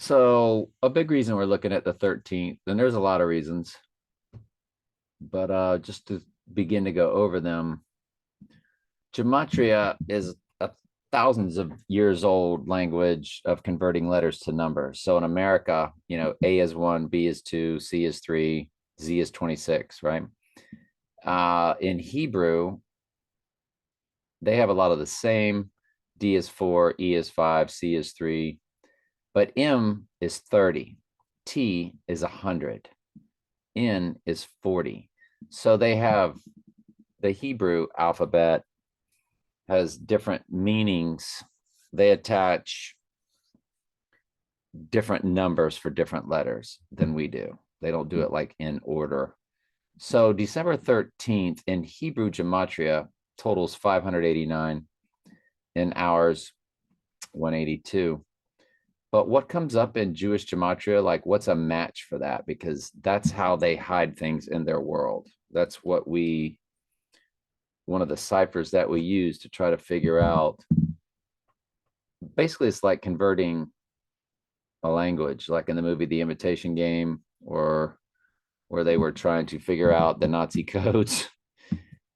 So a big reason we're looking at the 13th, and there's a lot of reasons, but just to begin to go over them, gematria is a thousands of years old language of converting letters to numbers. So in America, A is one, B is two, C is three, Z is 26, right? In Hebrew, they have a lot of the same. D is four, E is five, C is three, but M is 30, T is 100. N is 40. So they have the Hebrew alphabet has different meanings. They attach different numbers for different letters than we do. They don't do it like in order. So December 13th in Hebrew gematria totals 589, in ours 182. But what comes up in Jewish gematria, like what's a match for that? Because that's how they hide things in their world. That's one of the ciphers that we use to try to figure out. Basically, it's like converting a language, like in the movie The Imitation Game, or where they were trying to figure out the Nazi codes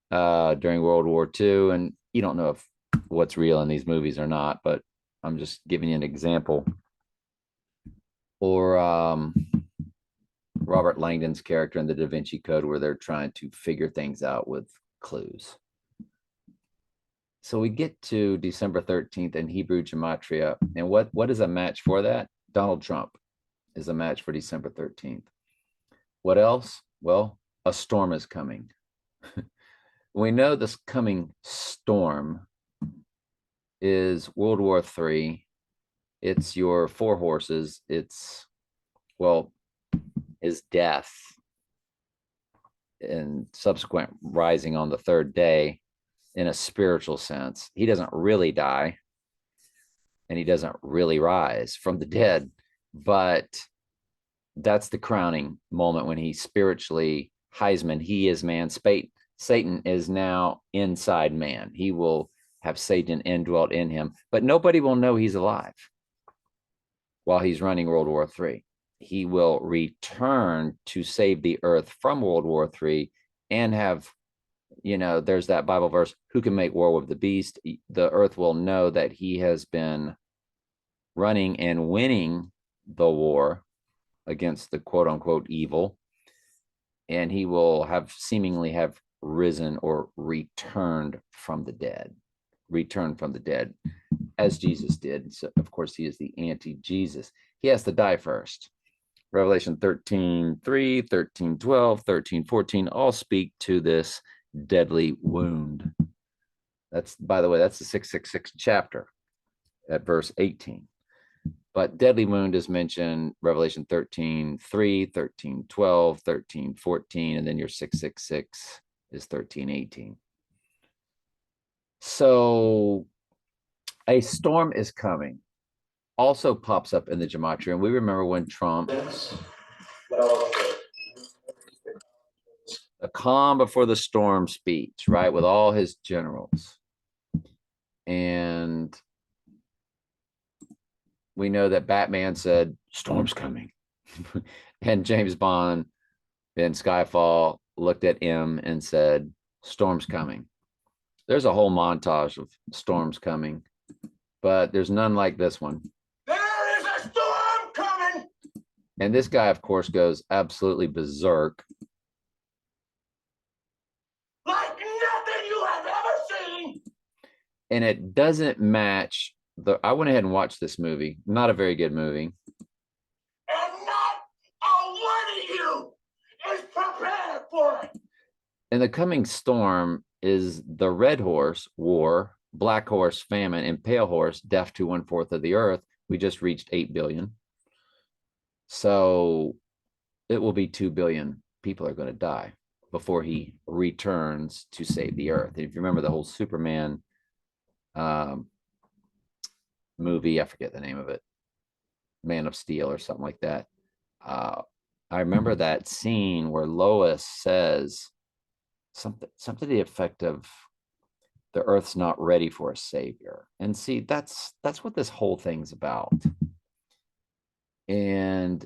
during World War II. And you don't know if what's real in these movies or not, but I'm just giving you an example. Or Robert Langdon's character in the Da Vinci Code, where they're trying to figure things out with clues. So we get to December 13th in Hebrew gematria. And what is a match for that? Donald Trump is a match for December 13th. What else? Well, a storm is coming. We know this coming storm is World War III. It's your four horses. It's, well, his death and subsequent rising on the third day in a spiritual sense. He doesn't really die and he doesn't really rise from the dead, but that's the crowning moment when he spiritually Heisman, he is man. Satan is now inside man. He will have Satan indwelt in him, but nobody will know he's alive while he's running World War III. He will return to save the earth from World War III and have, there's that Bible verse, who can make war with the beast? The earth will know that he has been running and winning the war against the quote unquote evil. And he will have seemingly have risen or returned from the dead, as Jesus did. So of course, he is the anti-Jesus. He has to die first. Revelation 13:3, 13:12, 13:14 all speak to this deadly wound. That's, by the way, that's the 666 chapter at verse 18. But deadly wound is mentioned Revelation 13:3, 13:12, 13:14, and then your 666 is 13:18. So a storm is coming. Also pops up in the gematria, and we remember when Trump, a calm before the storm speech, right, with all his generals. And we know that Batman said, storm's coming. And James Bond in Skyfall looked at M and said, storm's coming. There's a whole montage of storms coming, but there's none like this one. There is a storm coming. And this guy, of course, goes absolutely berserk. Like nothing you have ever seen. And it doesn't match I went ahead and watched this movie. Not a very good movie. And not a one of you is prepared for it. And the coming storm is the red horse, war, black horse, famine, and pale horse, death to 1/4 of the earth. We just reached 8 billion. So it will be 2 billion people are going to die before he returns to save the earth. If you remember the whole Superman movie, I forget the name of it, Man of Steel or something like that. I remember that scene where Lois says something to the effect of, the earth's not ready for a savior. And see, that's what this whole thing's about. And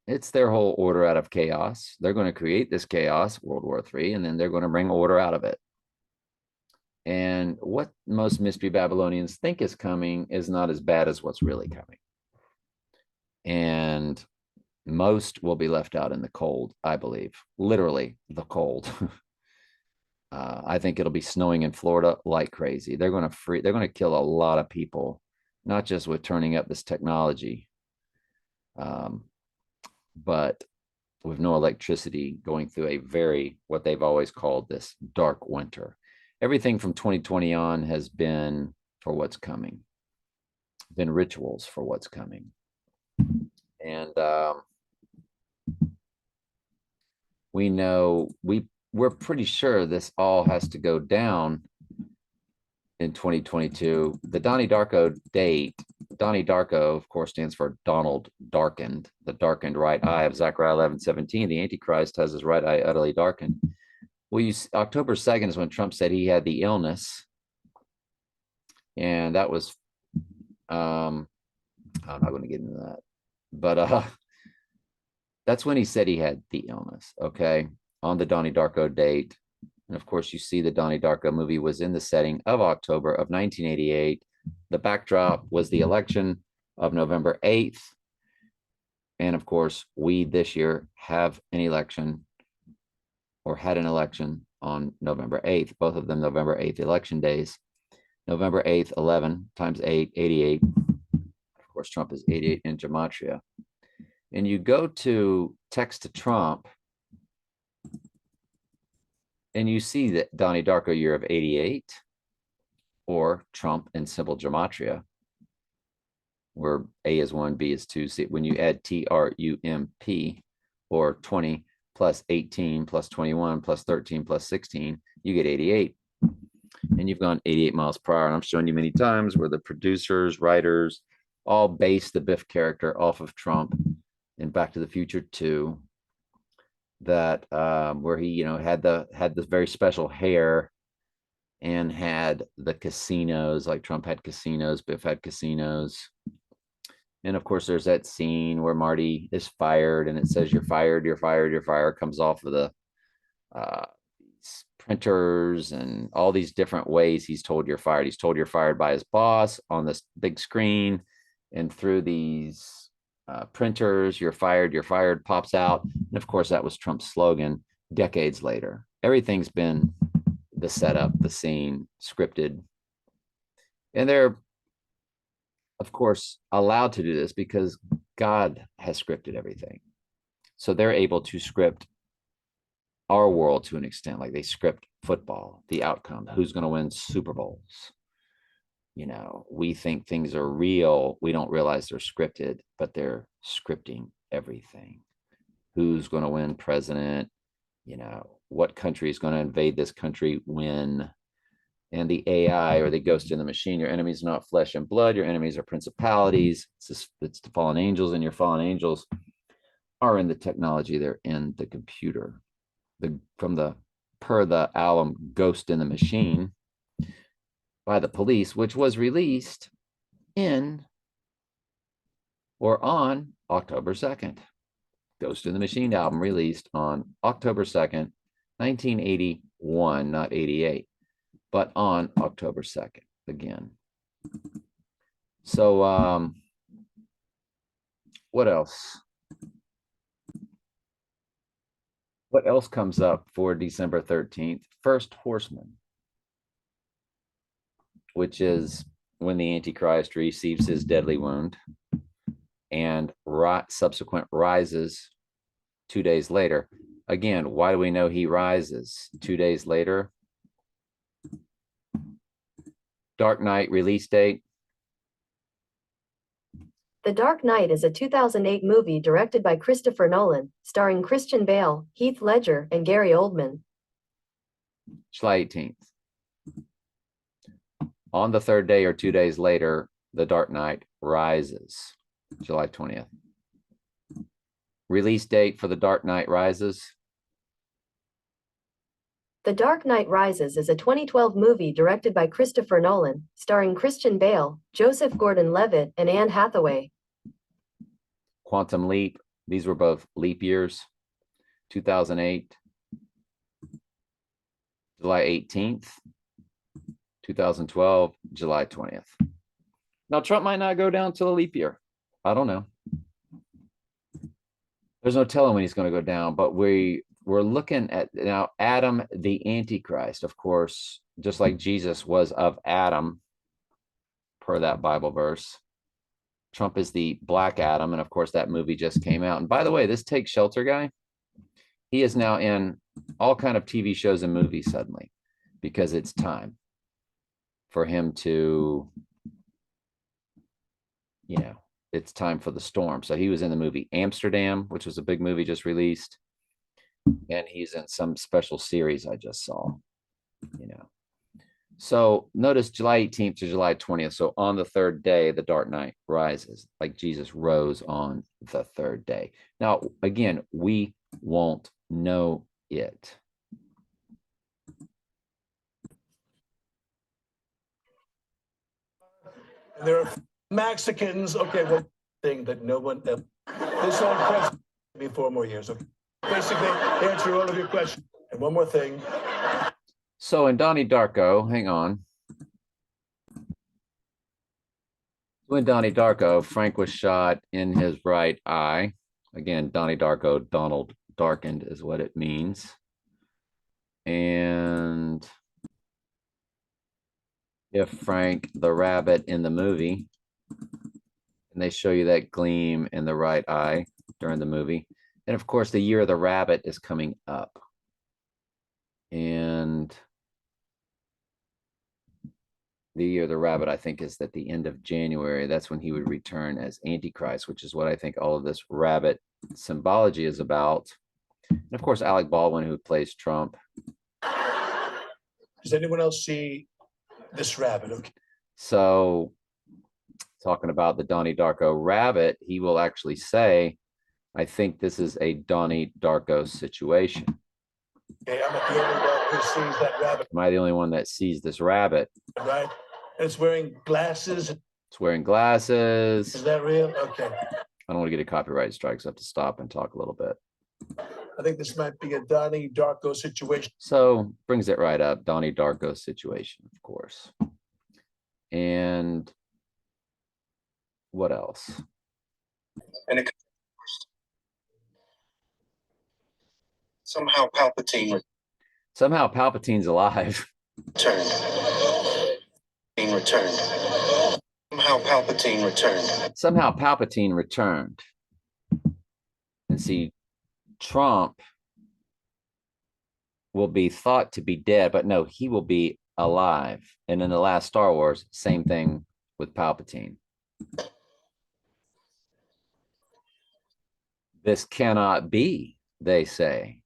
it's their whole order out of chaos. They're going to create this chaos, World War III, and then they're going to bring order out of it. And what most Mystery Babylonians think is coming is not as bad as what's really coming. And most will be left out in the cold, I believe, literally the cold. I think it'll be snowing in Florida like crazy. They're going to kill a lot of people, not just with turning up this technology, but with no electricity, going through a very, what they've always called this dark winter. Everything from 2020 on has been for what's coming, been rituals for what's coming. And we know, we're pretty sure this all has to go down in 2022. The Donnie Darko date, Donnie Darko, of course, stands for Donald Darkened, the darkened right eye of Zechariah 11:17. The Antichrist has his right eye utterly darkened. Well, October 2nd is when Trump said he had the illness. And that was, I'm not going to get into that, but that's when he said he had the illness, okay, on the Donnie Darko date. And of course, you see the Donnie Darko movie was in the setting of October of 1988. The backdrop was the election of November 8th. And of course, we this year have an election, or had an election, on November 8th, both of them November 8th election days. November 8th, 11 times 8, 88. Of course, Trump is 88 in gematria. And you go to text to Trump, and you see that Donnie Darko year of 88, or Trump in simple gematria, where A is 1, B is 2. See, when you add TRUMP, or 20 plus 18 plus 21 plus 13 plus 16, you get 88. And you've gone 88 miles per hour. And I'm showing you many times where the producers, writers, all base the Biff character off of Trump in Back to the Future 2, that where he, had this very special hair and had the casinos, like Trump had casinos, Biff had casinos. And of course, there's that scene where Marty is fired, and it says, "You're fired, you're fired, you're fired," comes off of the printers, and all these different ways he's told you're fired. He's told you're fired by his boss on this big screen, and through these printers, "You're fired," pops out. And of course, that was Trump's slogan decades later. Everything's been the setup, the scene, scripted. And they're, of course, allowed to do this because God has scripted everything. So they're able to script our world to an extent, like they script football, the outcome, who's going to win Super Bowls. We think things are real. We don't realize they're scripted, but they're scripting everything. Who's going to win president? What country is going to invade this country when? And the AI, or the ghost in the machine, your enemies are not flesh and blood. Your enemies are principalities. It's the fallen angels, and your fallen angels are in the technology. They're in the computer. Per the album Ghost in the Machine by the Police, which was released in or on October 2nd. Ghost in the Machine album released on October 2nd, 1981, not 88, but on October 2nd again. So what else? What else comes up for December 13th? First Horseman, which is when the Antichrist receives his deadly wound and subsequent rises 2 days later. Again, why do we know he rises 2 days later? Dark Knight release date. The Dark Knight is a 2008 movie directed by Christopher Nolan, starring Christian Bale, Heath Ledger, and Gary Oldman. July 18th. On the third day or 2 days later, The Dark Knight rises, July 20th. Release date for The Dark Knight Rises. The Dark Knight Rises is a 2012 movie directed by Christopher Nolan, starring Christian Bale, Joseph Gordon-Levitt, and Anne Hathaway. quantum leap. These were both leap years. 2008, July 18th, 2012, July 20th. Now, Trump might not go down till a leap year. I don't know. There's no telling when he's going to go down, but we're looking at now Adam, the Antichrist, of course, just like Jesus was of Adam, per that Bible verse. Trump is the Black Adam, and of course, that movie just came out. And by the way, this Take Shelter guy, he is now in all kind of TV shows and movies suddenly, because it's time for him to, it's time for the storm. So he was in the movie Amsterdam, which was a big movie just released. And he's in some special series I just saw, So notice July 18th to July 20th. So on the third day, the dark night rises, like Jesus rose on the third day. Now, again, we won't know it. There are Mexicans. Okay, one thing that no one else. This old president me 4 more years. Okay, basically answer all of your questions. And one more thing. So in Donnie Darko, hang on. When Donnie Darko, Frank was shot in his right eye. Again, Donnie Darko, Donald darkened is what it means. And if Frank the rabbit in the movie, and they show you that gleam in the right eye during the movie. And of course, the year of the rabbit is coming up. And the year of the rabbit, I think, is at the end of January. That's when he would return as Antichrist, which is what I think all of this rabbit symbology is about. And of course, Alec Baldwin, who plays Trump. Does anyone else see this rabbit? Okay. So talking about the Donnie Darko rabbit, he will actually say, I think this is a Donnie Darko situation. Okay, I'm not the only one who sees that rabbit. Am I the only one that sees this rabbit? Right? And it's wearing glasses. It's wearing glasses. Is that real? Okay. I don't want to get a copyright strike, so I have to stop and talk a little bit. I think this might be a Donnie Darko situation. So brings it right up, Donnie Darko situation, of course. And what else? And it somehow Palpatine Palpatine's alive. returned. Somehow Palpatine returned. And see, Trump will be thought to be dead, but no, he will be alive. And in the last Star Wars, same thing with Palpatine. This cannot be, they say.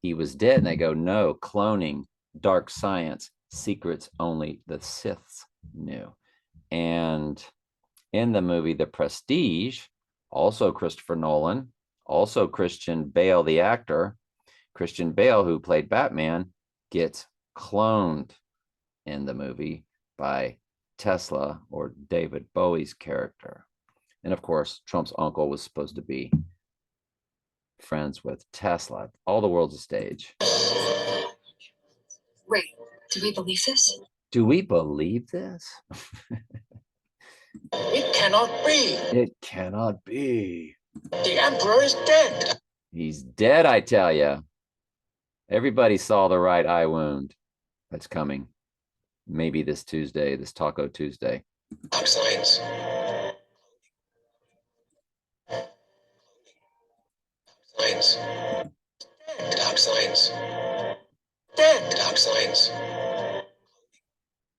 He was dead, and they go, no, cloning, dark science, secrets only the Siths knew. And in the movie The Prestige, also Christopher Nolan, also Christian Bale, the actor, Christian Bale, who played Batman, gets cloned in the movie by Tesla, or David Bowie's character. And of course, Trump's uncle was supposed to be friends with Tesla. All the world's a stage. Wait, do we believe this? Do we believe this? It cannot be. It cannot be. The Emperor is dead. He's dead, I tell you. Everybody saw the right eye wound that's coming. Maybe this Tuesday, this Taco Tuesday. Dark science. Science. Dark science. Dead. Dark science.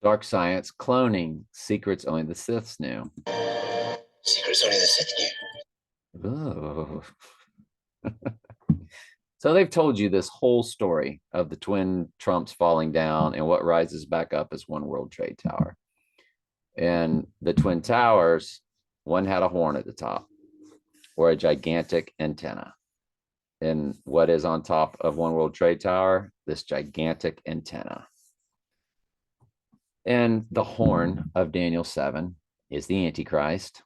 Dark science, cloning, secrets only the Siths knew. Secrets only the Sith knew. Oh. So they've told you this whole story of the twin Trumps falling down, and what rises back up is One World Trade Tower. And the Twin Towers, one had a horn at the top, or a gigantic antenna. And what is on top of One World Trade Tower? This gigantic antenna. And the horn of Daniel 7 is the Antichrist.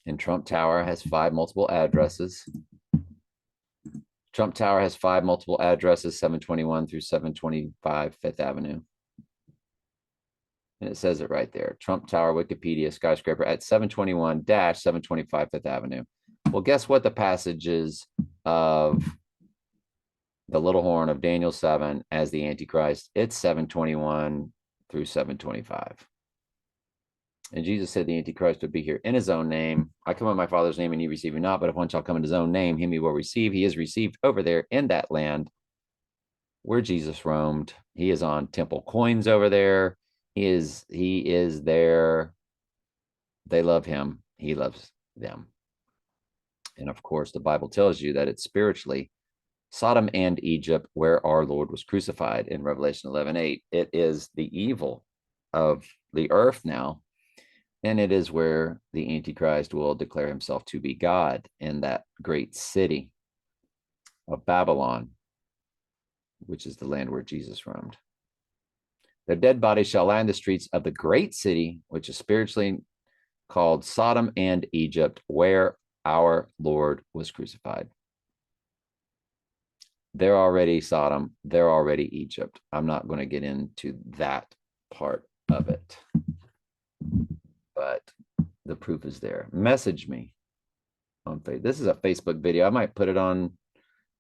And Trump Tower has 5 multiple addresses. Trump Tower has 5 multiple addresses, 721 through 725 Fifth Avenue. And it says it right there. Trump Tower, Wikipedia, skyscraper at 721-725 Fifth Avenue. Well, guess what the passages of the little horn of Daniel 7 as the Antichrist? It's 721 through 725. And Jesus said the Antichrist would be here in his own name. I come in my Father's name and ye receive me not, but if one shall come in his own name, him he will receive. He is received over there in that land where Jesus roamed. He is on temple coins over there. He is there. They love him. He loves them. And of course, the Bible tells you that it's spiritually Sodom and Egypt, where our Lord was crucified in Revelation 11:8. It is the evil of the earth now. And it is where the Antichrist will declare himself to be God in that great city of Babylon, which is the land where Jesus roamed. Their dead bodies shall lie in the streets of the great city, which is spiritually called Sodom and Egypt, where our Lord was crucified. They're already Sodom. They're already Egypt. I'm not going to get into that part of it, but the proof is there. Message me on Facebook. This is a Facebook video. I might put it on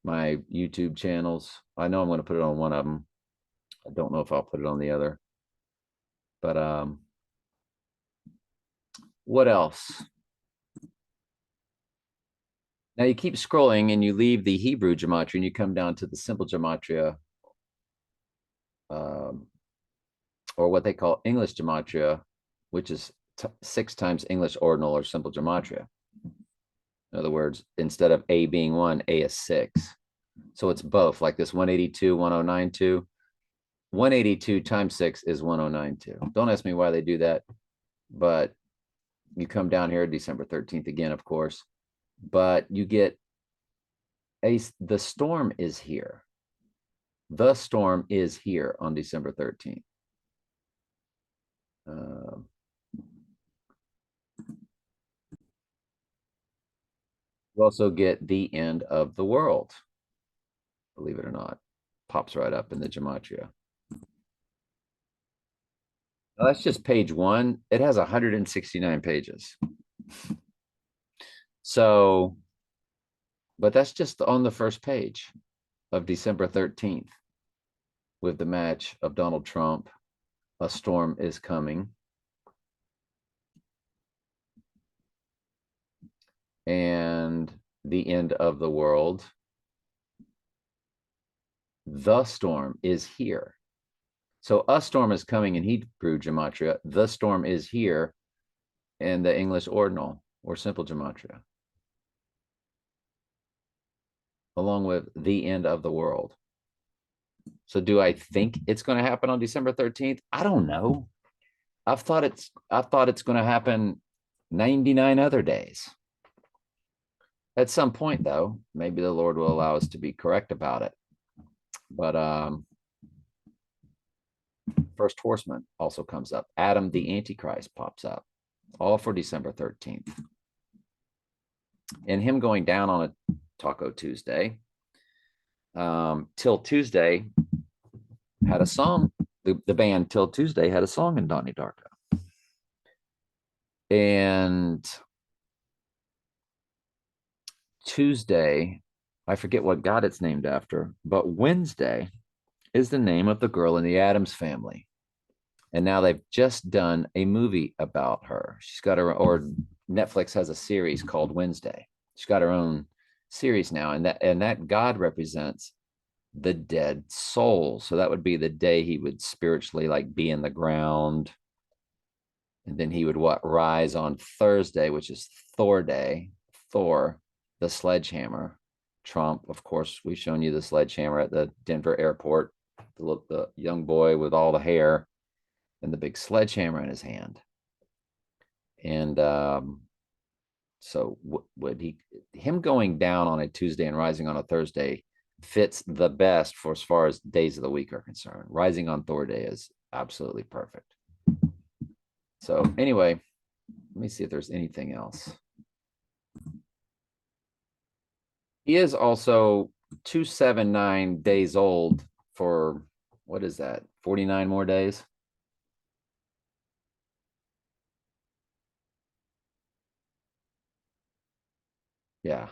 my YouTube channels. I know I'm going to put it on one of them. I don't know if I'll put it on the other. But what else? Now you keep scrolling and you leave the Hebrew gematria and you come down to the simple gematria, or what they call English gematria, which is 6 times English ordinal or simple gematria. In other words, instead of A being 1, A is 6. So it's both, like this 182, 1092. 182 times 6 is 1092. Don't ask me why they do that, but you come down here December 13th again, of course, but you get the storm is here. The storm is here on December 13th. You also get the end of the world, believe it or not. Pops right up in the gematria. Now, that's just page 1. It has 169 pages. So, but that's just on the first page of December 13th with the match of Donald Trump. A storm is coming. And the end of the world. The storm is here. So a storm is coming in Hebrew gematria. The storm is here in the English ordinal or simple gematria, along with the end of the world. So do I think it's going to happen on December 13th? I don't know. I've thought it's going to happen 99 other days. At some point, though, maybe the Lord will allow us to be correct about it. But First Horseman also comes up. Adam the Antichrist pops up, all for December 13th. And him going down on a Taco Tuesday. Till Tuesday had a song. The band Till Tuesday had a song in Donnie Darko. And Tuesday, I forget what god it's named after, but Wednesday is the name of the girl in the Addams Family. And now they've just done a movie about her. She's got her, or Netflix has a series called Wednesday. She's got her own series now, and that god represents the dead soul. So that would be the day he would spiritually like be in the ground. And then he would rise on Thursday, which is Thor Day. Thor, the sledgehammer. Trump, of course, we've shown you the sledgehammer at the Denver airport. The young boy with all the hair and the big sledgehammer in his hand. And so him going down on a Tuesday and rising on a Thursday fits the best for as far as days of the week are concerned. Rising on Thor Day is absolutely perfect. So anyway, let me see if there's anything else. He is also 279 days old for, what is that, 49 more days? Yeah.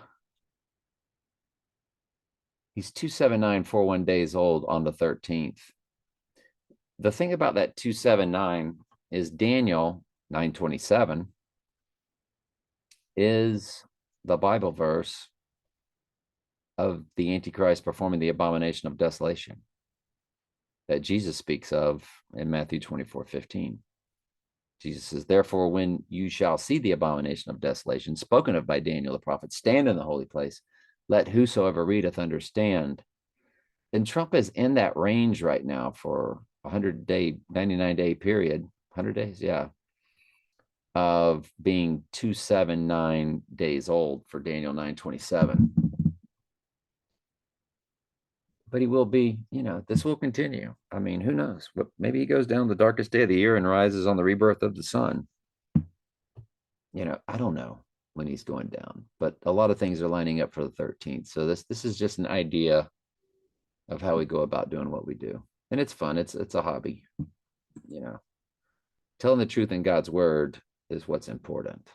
He's 27941 days old on the 13th. The thing about that 279 is Daniel 9:27 is the Bible verse of the Antichrist performing the abomination of desolation that Jesus speaks of in Matthew 24:15. Jesus says, therefore, when you shall see the abomination of desolation spoken of by Daniel the prophet stand in the holy place, let whosoever readeth understand. And Trump is in that range right now for 100-day, 99-day period, 100 days, yeah, of being 279 days old for Daniel 9:27. But he will be, this will continue. I mean, who knows? But maybe he goes down the darkest day of the year and rises on the rebirth of the sun. I don't know when he's going down, but a lot of things are lining up for the 13th. So this is just an idea of how we go about doing what we do. And it's fun. It's a hobby. Telling the truth in God's word is what's important.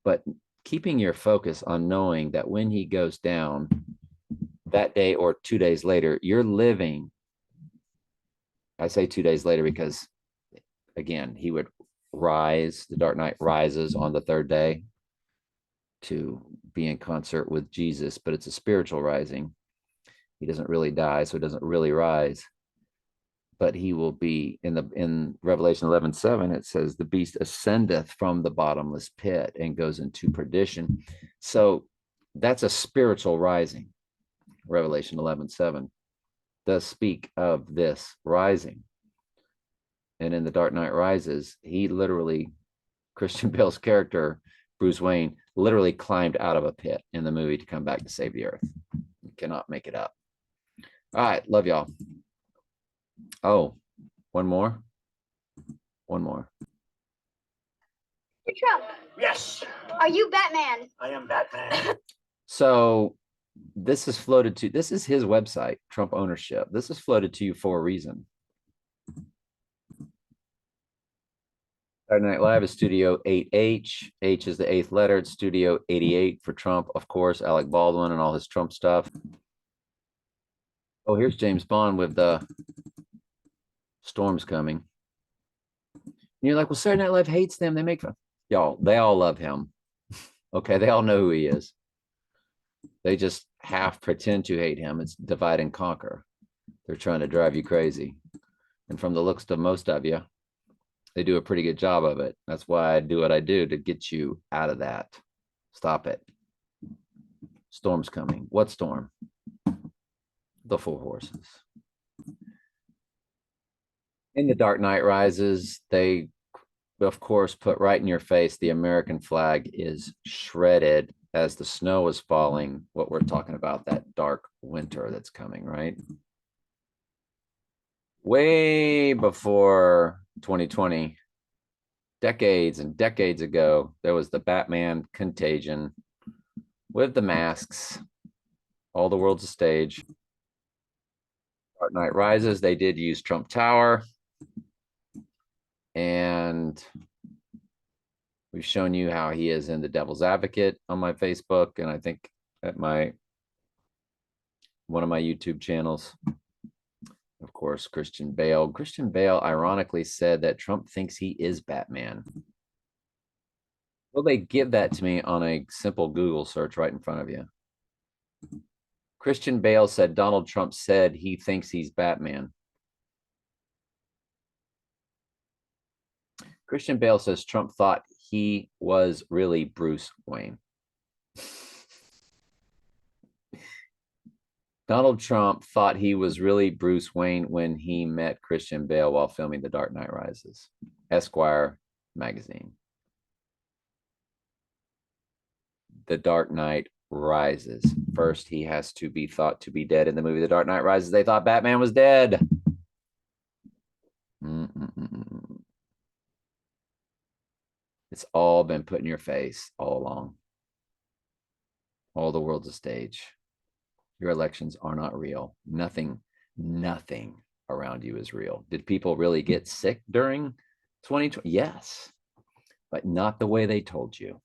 But keeping your focus on knowing that when he goes down that day or 2 days later, you're living. I say 2 days later because, again, he would rise. The Dark Knight rises on the third day to be in concert with Jesus, but it's a spiritual rising. He doesn't really die, so he doesn't really rise. But he will be in Revelation 11:7, it says the beast ascendeth from the bottomless pit and goes into perdition. So that's a spiritual rising. Revelation 11:7 does speak of this rising. And in The Dark Knight Rises, he literally, Christian Bale's character, Bruce Wayne, literally climbed out of a pit in the movie to come back to save the earth. You cannot make it up. All right, love y'all. Oh, one more. Mr. Trump, Yes, are you Batman? I am Batman. So this is his website, Trump Ownership. This is floated to you for a reason. Saturday Night Live is Studio 8H. H is the eighth letter. It's Studio 88 for Trump, of course, Alec Baldwin and all his Trump stuff. Oh, here's James Bond with the storms coming. And you're like, well, Saturday Night Live hates them. They make fun. Y'all, they all love him. Okay, they all know who he is. They just half pretend to hate him. It's divide and conquer. They're trying to drive you crazy. And from the looks of most of you, they do a pretty good job of it. That's why I do what I do, to get you out of that. Stop it. Storm's coming. What storm? The four horses. In The Dark Knight Rises, they, of course, put right in your face the American flag is shredded as the snow is falling. What we're talking about, that dark winter that's coming, right? Way before 2020, decades and decades ago, there was the Batman contagion with the masks. All the world's a stage. Dark Knight Rises, they did use Trump Tower. And we've shown you how he is in The Devil's Advocate on my Facebook, and I think at one of my YouTube channels. Of course, Christian Bale. Christian Bale ironically said that Trump thinks he is Batman. Will they give that to me on a simple Google search right in front of you? Christian Bale said Donald Trump said he thinks he's Batman. Christian Bale says Trump thought he was really Bruce Wayne. Donald Trump thought he was really Bruce Wayne when he met Christian Bale while filming The Dark Knight Rises. Esquire magazine. The Dark Knight Rises. First, he has to be thought to be dead. In the movie The Dark Knight Rises, they thought Batman was dead. It's all been put in your face all along. All the world's a stage. Your elections are not real. Nothing around you is real. Did people really get sick during 2020? Yes, but not the way they told you.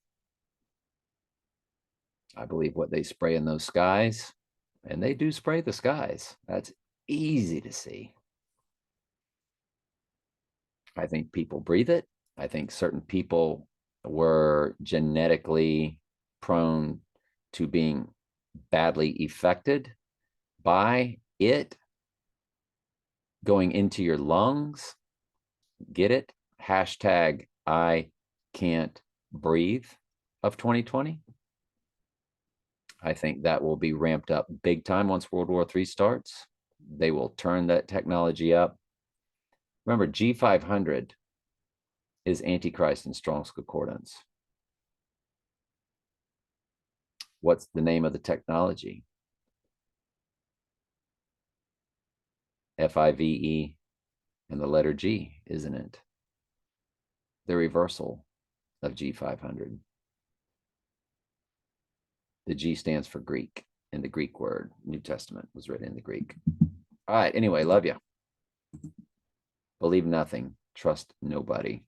I believe what they spray in those skies, and they do spray the skies. That's easy to see. I think people breathe it. I think certain people were genetically prone to being badly affected by it going into your lungs. Get it? Hashtag I can't breathe of 2020. I think that will be ramped up big time once World War III starts. They will turn that technology up. Remember, G500 is Antichrist in Strong's Concordance. What's the name of the technology? FIVE and the letter G, isn't it? The reversal of G500. The G stands for Greek, in the Greek word. New Testament was written in the Greek. All right, anyway, love you. Believe nothing, trust nobody.